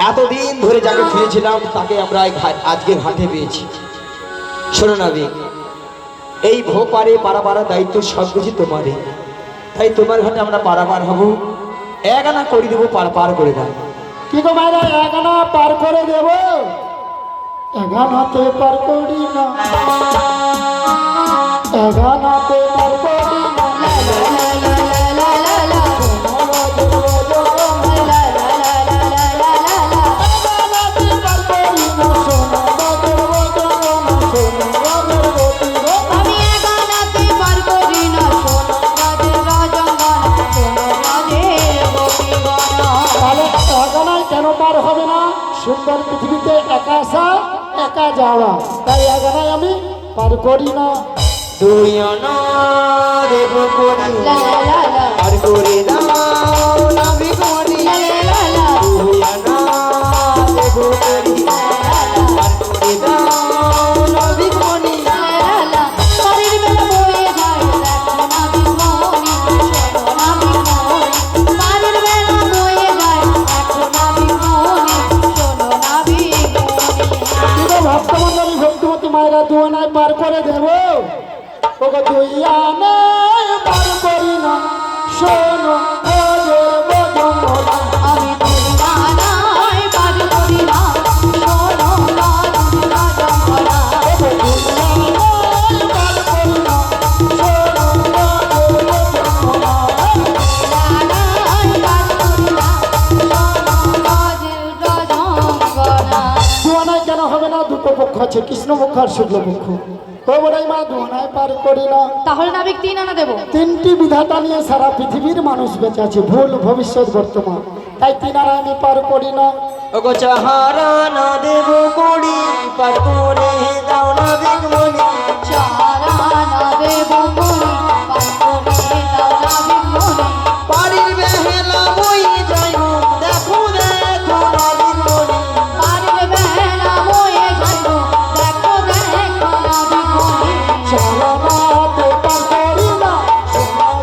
এতদিন ধরে যাকে খুঁজেছিলাম তাকে আমরা আজকে ঘাটে পেয়েছি। শোনো নাবিক, এই ভোপারে পারাবার দায়িত্ব সবকিছু তোমারই, তাই তোমার ঘাটে আমরা পারাবার হব। এক আনা করে দেবো, পার করে দাও। কি গো মায়েরা, এক আনা পার করে দেব? এক আনাতে পার করি না, এক আনাতে পার করি না। কেন পার হবে না? সুন্দর পৃথিবীতে একা আসা একা যাওয়া, তাই এগানায় আমি পার করি না। দুই আনা দেব করি, পার করে দাও নাবিক মনি। দুই আনা দেব করি, পার করে দাও নাবিক মনি। ভক্তমন্ডলী ভক্তিমতী মায়েরা দুয়ানায় পার করে দেব। ওগো দুই আনায় পার করি না, শোনো ওদের বদমনা। আমি দুই আনায় পার করি না, শোনো রাজমনা। দুই আনায় পার করি না, শোনো ওদের বদমনা। আনায় পার করি না, শোনো রাজমনা। দুয়ানায় কেন হবে না? দুটো পক্ষ আছে, কৃষ্ণ পক্ষ আর শুক্ল পক্ষ। তো বলাই মা দুয়ানায় পার করি না। তাহলে নাবিক 3 আনা দেবো। তিনটি বিধাতা নিয়ে সারা পৃথিবীর মানুষ বেঁচে আছে, ভুল ভবিষ্যৎ বর্তমান, তাই তিন আনা আমি পার করি না। ওগো চাহারা না দেব করি, পার করে দাও নাবিক মনি। চারা আনা দেবো মনি, পার করে দাও নাবিক মনি। বাড়ির বেহেলা বই যাইব, দেখো দেখো নাবিক মনি। বাড়ির বেলা বয়ে যাইব, দেখো দেখো নাবিক মনি। চারানাতে পার করি না, সোনার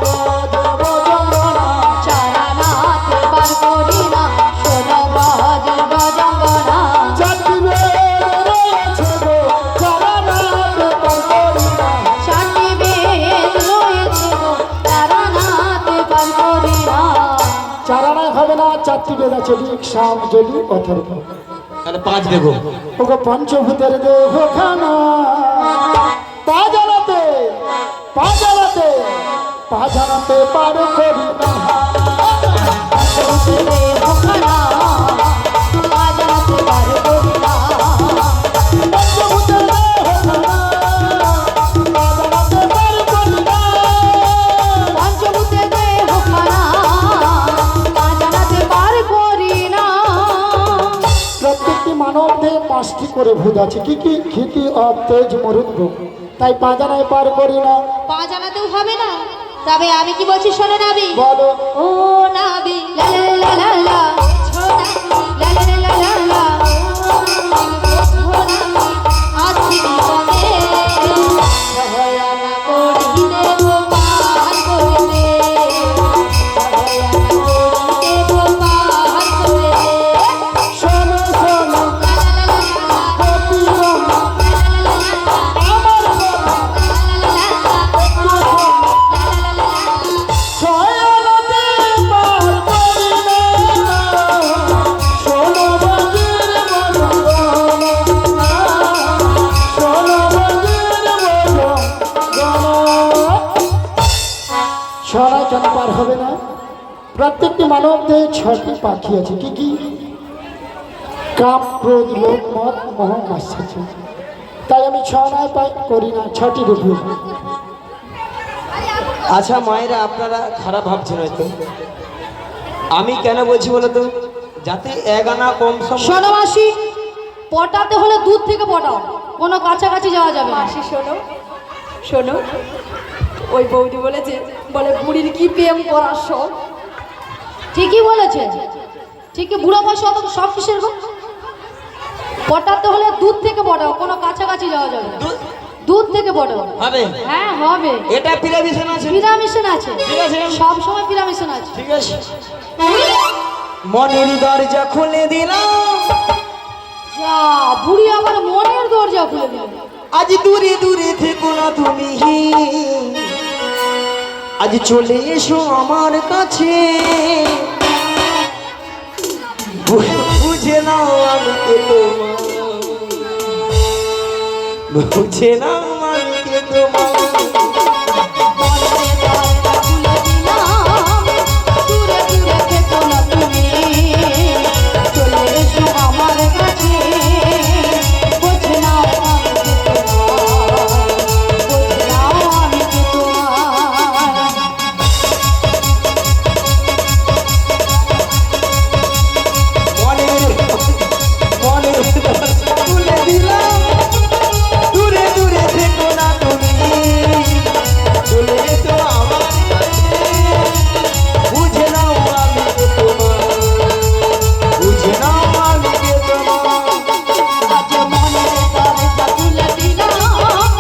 দেব জঙ্গনা। চারানাতে পার করি না, শোনো রাজমনা। চারটি বেদ রয়েছে গো, চারানাতে পার করি না। চারটি বেদ রয়েছে গো, চারানাতে পার করি না। চারানায় হবে না, চারটি বেদ আছে, ঋক, সাম, যজুর, অথর্ব। তাহলে 5 দেবো। ওগো পঞ্চভূতের দেহ খানা, পা জানাতে পা জানাতে পা জানাতে পার করি না। পঞ্চভূতের দেহ খানা, পা জানাতে পার করি না। পঞ্চভূতের দেহ খানা, পা জানাতে পার করি না। পঞ্চভূতের দেহ খানা, পা জানাতে পার করি না। প্রত্যেকটি মানব দেহে 5টি করে ভূত আছে। কি কি? ক্ষিতি, অপ, তেজ, মরুদ্র, তাই পা জানায় পার করি না। পা জানাতেও হবে না, তবে আমি কি বলছি শোনো নাবি। বলো। ও নাবি লা লা লা লা লা, ছোনা লা লা লা লা লা, ছোনা আছি জীবনে সহায়না করি দেব পার করে দে, সহায়না করি দেব পার করে দে। শোনো শোনো লা লা লা লা লা, পতি রমা, আমার রমা, ছয়নাতে পার করি না। শোনো বাজির বদনা, শোনো বাজির বদনা। ছড়ায় কেন পার হবে না? প্রত্যেকটি মানব দেহে 6টি পাখি আছে। কি কি? কাম, ক্রোধ, লোভ, মদ, মোহ, মাৎসর্য, তাই আমি ছড়ায় পার করি না, 6টি রূপ। আচ্ছা মায়েরা, আপনারা খারাপ ভাবছেন হয়তো। আমি কেন বলছি বলো তো? যাতে 1 আনা কম সম। শোনো মাসি, পটাতে হলে দূর থেকে পটাও, কোনো কাছাকাছি যাওয়া যাবে না। মাসি শোনো শোনো, ওই বৌদি বলেছে, বলে বুড়ির কি প্রেম করার শখ। ঠিকই বলেছে, ঠিকই। বুড়ো বয়স অত সব কিসের গো? পটাতে হলে দূর থেকে পটাও, কোনো কাছাকাছি যাওয়া যাবে না। দূর থেকে পটাও হবে। হ্যাঁ হবে। এটা পিরামিশন আছে, পিরামিশন আছে, ঠিক আছে। সব সময় পিরামিশন আছে। ঠিক আছে। মনের দরজা খুলে দিলাম, দরজা খুলে দিল। আজ দূরে দূরে থেকো না তুমি, আজ চলে এসো আমার কাছে। বুঝে নাও আমি কে তোমার, বুঝে নাও আমি কে তোমার। দূরে দূরে থেকো না তুমি, চলে এসো আমার কাছে। বুঝে নাও আমি কে তোমার, বুঝে নাও আমি কে তোমার। মনের দরজা খুলে দিলাম, দূরে দূরে থেকো না তুমি, চলে এসো আমার কাছে। বুঝে নাও আমি কে তোমার, বুঝে নাও আমি কে তোমার। আজ মনের দরজা খুলে দিলাম,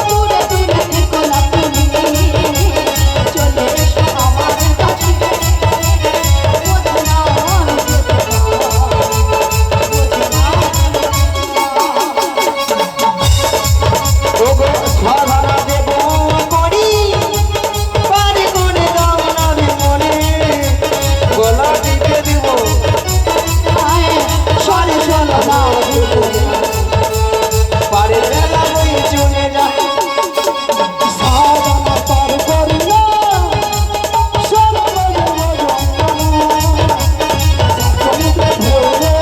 দূরে দূরে থেকো না তুমি, চলে এসো আমার কাছে। বুঝে নাও আমি কে তোমার, বুঝে নাও আমি কে তোমার। ওগো সভারা দেব করি, পারে করে দাও না রে মনে, গলা টিপে দিব সরে চলো না পারে বেলা বই চলে যা। সাজানা পার করিয়া সর্বজনীন সমুদ্রে ঢেউয়ে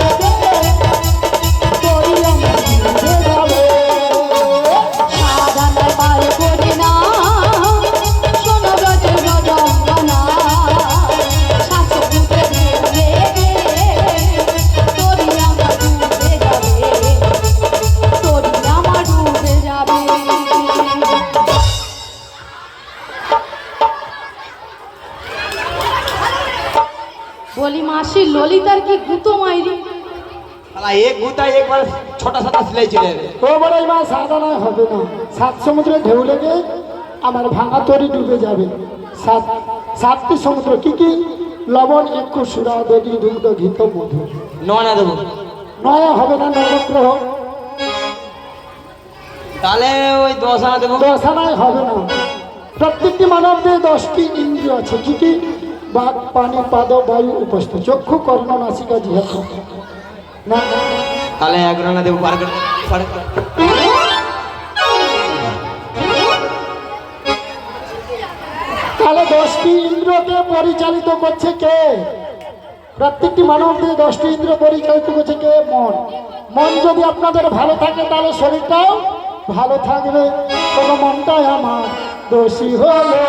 দরিয়া ডুবে যাবে। সাজানা পার করি না, শোনো রজ রজঙ্গনা, শাসপুত্রে ঢেউয়ে তোরি আমার ডুবে যাবে, তোরি আমার ডুবে যাবে। বলি মাসি ললিতার কি গুতো মাইরি? শালা এক গুতা একবার ছোটা ছোটা সিলাই চলে যাবে। ও বড়াই মা সাজানায় হবে না, সাত সমুদ্রে ঢেউ লেগে আমার ভাঙা তরি ডুবে যাবে। সাতটি সমুদ্র কি কি? লবণ একটু সুরা দধি দুগ্ধ ঘিত মধু। নয়না দেবো, নয়া হবে না নবগ্রহ, তাহলে ওই 10 আনা দেবো। দশানায় হবে না। প্রত্যেকটি মানবদের 10টি ইন্দ্রিয় আছে কি কি? বাক, পানি, পাদ, বায়ু, উপস্থ, চক্ষু, কর্ণ, নাসিকা, জিহ্বা। না তাহলে 1 আনা দেবো, পার করে পার করে। তাহলে 10টি ইন্দ্রিয়কে পরিচালিত করছে কে? প্রত্যেকটি মানবদের 10টি ইন্দ্রিয় পরিচালিত করছে কে? মন। মন যদি আপনাদের ভালো থাকে তাহলে শরীরটাও ভালো থাকবে। কোনো মনটাই আমার দোষী হলো,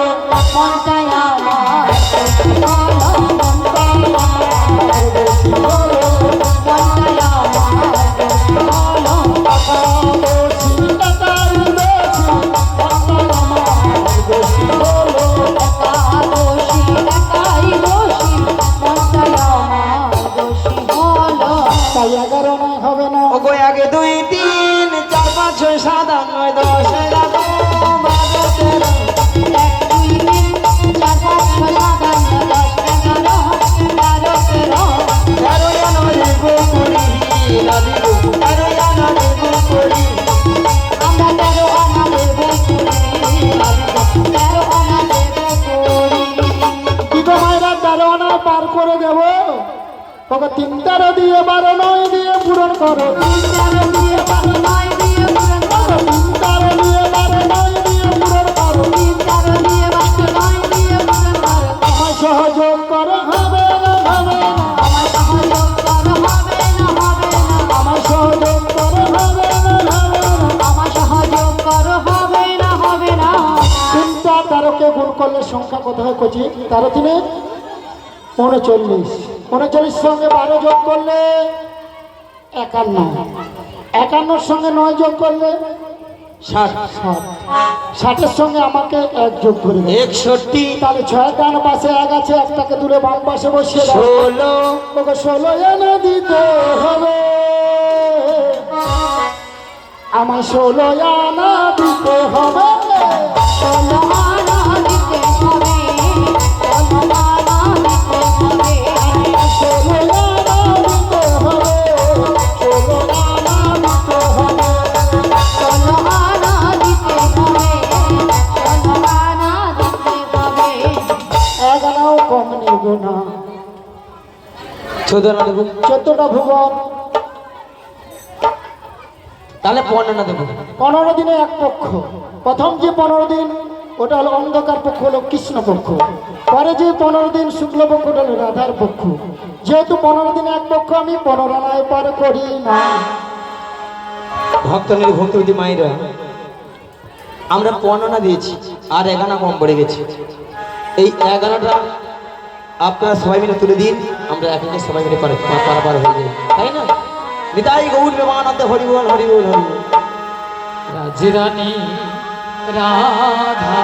মনটাই আমার দোষী হলো, মনটাই আমার দোষী হলো, মনটাই আমার দোষী হলো। টাকা দোষী, টাকাই দোষী, মনটাই আমার দোষী হলো। একা দোষী, একাই দোষী, মনটাই আমার দোষী হলো। তাই 11 নয় হবে না। ওগো 1 2 3 4 5 6 7 8 9 10 11 12 13। 1 2 3 4 5 6 7 8 9 10 11 12 13। 13 আনা দেবো করি, না দিব 13 আনা দেবো করি। আমরা 13 আনা দেবো করি, 13 আনা দেবো করি। কি গো মায়েরা 13 আনা পার করে দেব? ওকে 3 13 দিয়ে 12 9 দিয়ে পূরণ করো। 3 13 দিয়ে 12 9 দিয়ে পূরণ করো, 3 13 দিয়ে 12 9 দিয়ে পূরণ করো। 3 13 দিয়ে 12 9 দিয়ে পূরণ করো। আমায় সহযোগ করো, হবে না হবে না। আমার সহযোগ করো, হবে না হবে না। আমায় সহযোগ করো, হবে না হবে না। আমার সহযোগ করো, হবে না হবে না। 3টা 13কে গুণ করলে সংখ্যা কত হয় কচি? 13 3 39, 39 সঙ্গে 12 যোগ করলে 51, 51 সঙ্গে 9 যোগ করলে 60 60, সঙ্গে আমাকে 1 যোগ করে দেবে। 61 তাহলে 6 ডান পাশে 1 আছে, একটাকে তুলে বাম পাশে বসিয়ে দাও। 16 ওকে 16 এনে দিতে হবে, আমায় 16 আনা দিতে হবে। 16 আনা দিতে হবে, 16 আনা দিতে হবে। 16 আনা দিতে হবে, 16 আনা দিতে হবে। চোদ্দনা দেবো, 14টা ভুবন, তাহলে 15 দেবো। 15 দিনে এক পক্ষ। প্রথম যে 15 দিন ওটা হলো অন্ধকার পক্ষ, হলো কৃষ্ণ পক্ষ। পরে যে 15 দিন শুক্লপক্ষ ওটা হলো রাধার পক্ষ। যেহেতু 15 দিনে এক পক্ষ, আমি 15 আনায় পার করি না। ভক্তনের ভক্তিবতী মায়েরা, আমরা 15 দিয়েছি, আর 11 কম পড়ে গেছে। এই 11টা আপনারা সবাই মিলে তুলে দিন, আমরা এক একে সবাই মিলে পারাপার হয়ে যাই, তাই না? নিতাই গৌর প্রেমানন্দ, হরি বল হরি বল হরি বল। রাজরানী রাধা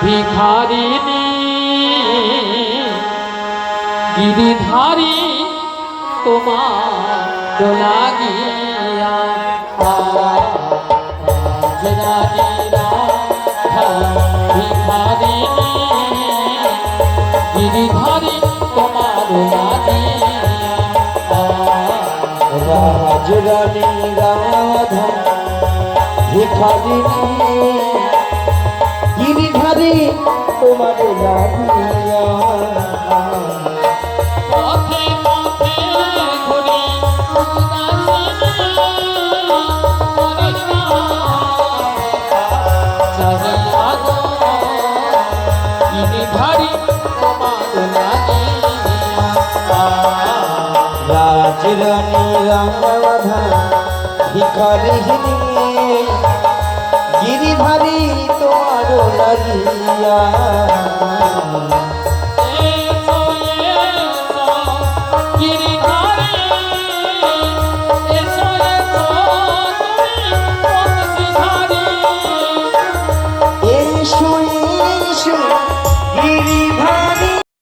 ভিখারিণী গিরিধারী তোমার লাগিয়া রাজরানী রাধা ভিখারিণী গিরিধারী তোমার লাগিয়া রাজরানী রাধা ভিখারিণী গিরিধারী তোমার লাগিয়া পথে পথে ঘুরি রাজরানী রাধা ভিখারিণী গিরিধারী তোমার লাগিয়া এসো এসো